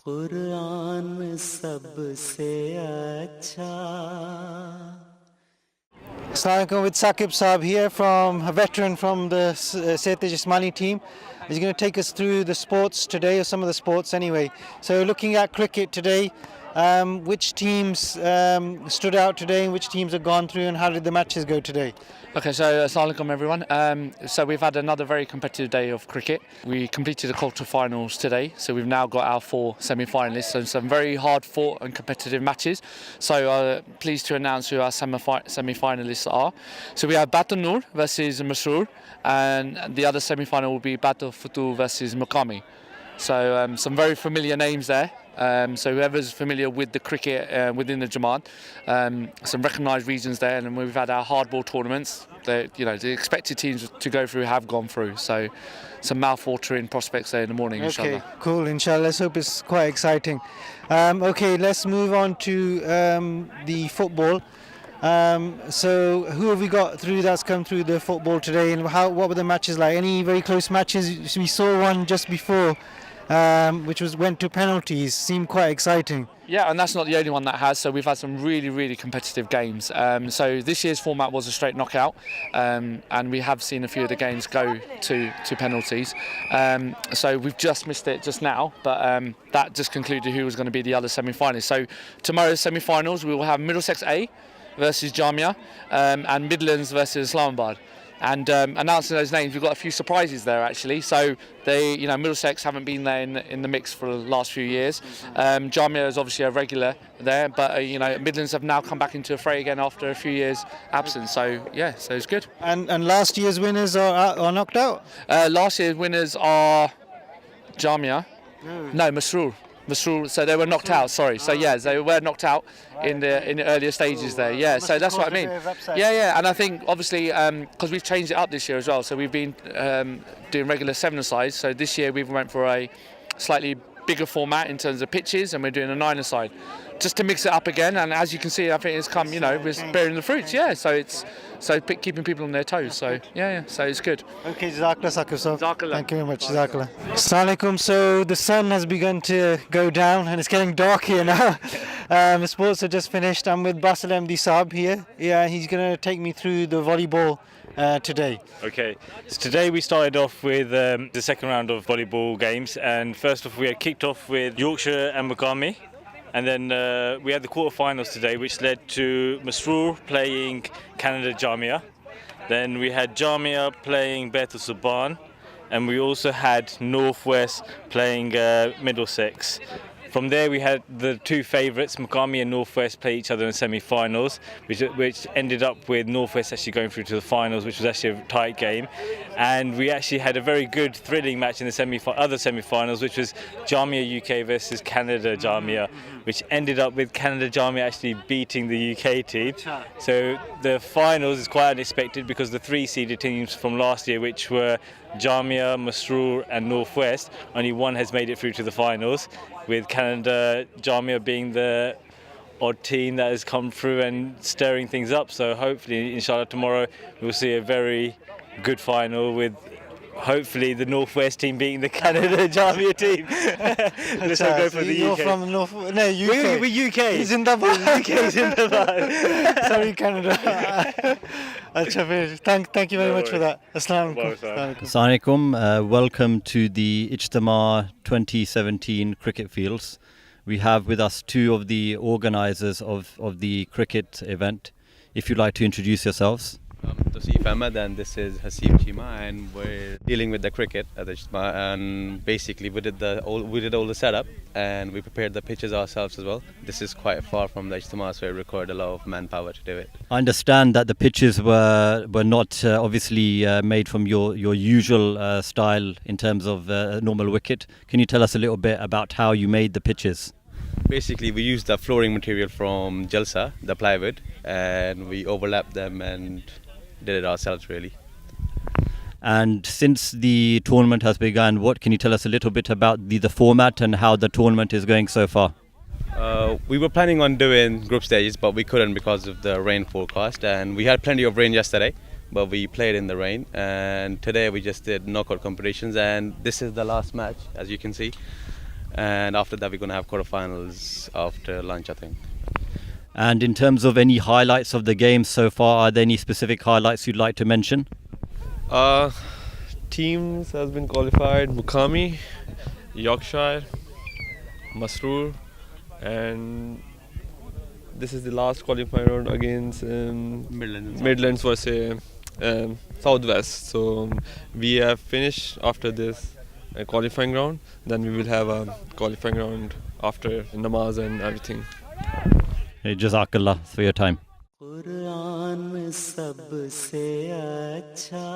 कुरान सबसे अच्छा. Assalamualaikum, with Saqib Saab here, a veteran from the Sehat Jismani team. He's going to take us through the sports today, or some of the sports anyway. So looking at cricket today, which teams stood out today and which teams have gone through, and how did the matches go today? Okay, so Assalamualaikum everyone. So we've had another very competitive day of cricket. We completed the quarter-finals today, so we've now got our 4 semi-finalists and some very hard-fought and competitive matches. So pleased to announce who our semi-finalists are. So we have Batul Noor versus Masroor, and the other semi-final will be Batul Futu versus Muqami. So some very familiar names there. So whoever's familiar with the cricket within the Jamaat, some recognised regions there, and we've had our hardball tournaments. The expected teams to go through have gone through. So some mouth-watering prospects there in the morning, inshallah. Okay, cool, inshallah. Let's hope it's quite exciting. Okay, let's move on to the football. So who have we got through that's come through the football today, and what were the matches like? Any very close matches? We saw one just before, which went to penalties. Seemed quite exciting. Yeah, and that's not the only one that has. So we've had some really, really competitive games. So this year's format was a straight knockout, and we have seen a few of the games go to penalties. So we've just missed it just now, but that just concluded who was going to be the other semi-finalists. So tomorrow's semi-finals, we will have Middlesex A versus Jamia, and Midlands versus Islamabad. And announcing those names, we've got a few surprises there actually. So Middlesex haven't been there in the mix for the last few years. Jamia is obviously a regular there, but Midlands have now come back into a fray again after a few years absence. So yeah, so it's good. And last year's winners are knocked out. Last year's winners are Jamia. No, Masroor. So they were knocked out. Sorry. So yeah, they were knocked out in the earlier stages there. Yeah. So that's what I mean. Yeah. And I think obviously because we've changed it up this year as well. So we've been doing regular 7-a-side. So this year we went for a slightly bigger format in terms of pitches, and we're doing a 9-a-side, just to mix it up again. And as you can see, I think it's come. We're bearing the fruits. Yeah. So it's keeping people on their toes. So yeah. So it's good. Okay, Jazakallah, Saqib. Thank you very much, Jazakallah. Assalamualaikum. So the sun has begun to go down and it's getting dark here now. The sports are just finished. I'm with Basil MD Saab here. Yeah, he's going to take me through the volleyball today. Okay, so today we started off with the second round of volleyball games, and first off we had kicked off with Yorkshire and Muqami. And then we had the quarterfinals today, which led to Masroor playing Canada Jamia. Then we had Jamia playing Baitul Subhan, and we also had Northwest playing Middlesex. From there we had the two favourites, Muqami and Northwest, play each other in the semi-finals, which ended up with Northwest actually going through to the finals, which was actually a tight game. And we actually had a very good, thrilling match in the other semi-finals, which was Jamia UK versus Canada Jamia, which ended up with Canada Jamia actually beating the UK team. So the finals is quite unexpected because the 3-seeded teams from last year, which were Jamia, Masroor and Northwest, only one has made it through to the finals, with Canada Jamia being the odd team that has come through and stirring things up. So hopefully, inshallah, tomorrow we'll see a very good final with hopefully the Northwest team beating the Canada Jamia team. Let's not go for the You're UK. from UK. We're UK. He's in the UK's in the vibe. Sorry, Canada. Thank you very much for that. Assalamualaikum. Assalamualaikum. Welcome to the Ijtema 2017 cricket fields. We have with us two of the organisers of the cricket event. If you'd like to introduce yourselves. Tosif Ahmed, and this is Ijtema, and we're dealing with the cricket at Ijtema, and basically we did all the setup and we prepared the pitches ourselves as well. This is quite far from the Ijtema, so it required a lot of manpower to do it. I understand that the pitches were not obviously made from your usual style in terms of normal wicket. Can you tell us a little bit about how you made the pitches? Basically we used the flooring material from Jalsa, the plywood, and we overlapped them and did it ourselves really. And since the tournament has begun, what can you tell us a little bit about the format and how the tournament is going so far? We were planning on doing group stages, but we couldn't because of the rain forecast, and we had plenty of rain yesterday, but we played in the rain, and today we just did knockout competitions, and this is the last match, as you can see. and after that we're going to have quarterfinals after lunch, I think. And in terms of any highlights of the game so far, are there any specific highlights you'd like to mention? Teams has been qualified: Mukami, Yorkshire, Masroor, and this is the last qualifying round against Midlands versus Southwest. So we have finished after this qualifying round. Then we will have a qualifying round after namaz and everything. Hey, Jazakallah for your time. Quran सबसे अच्छा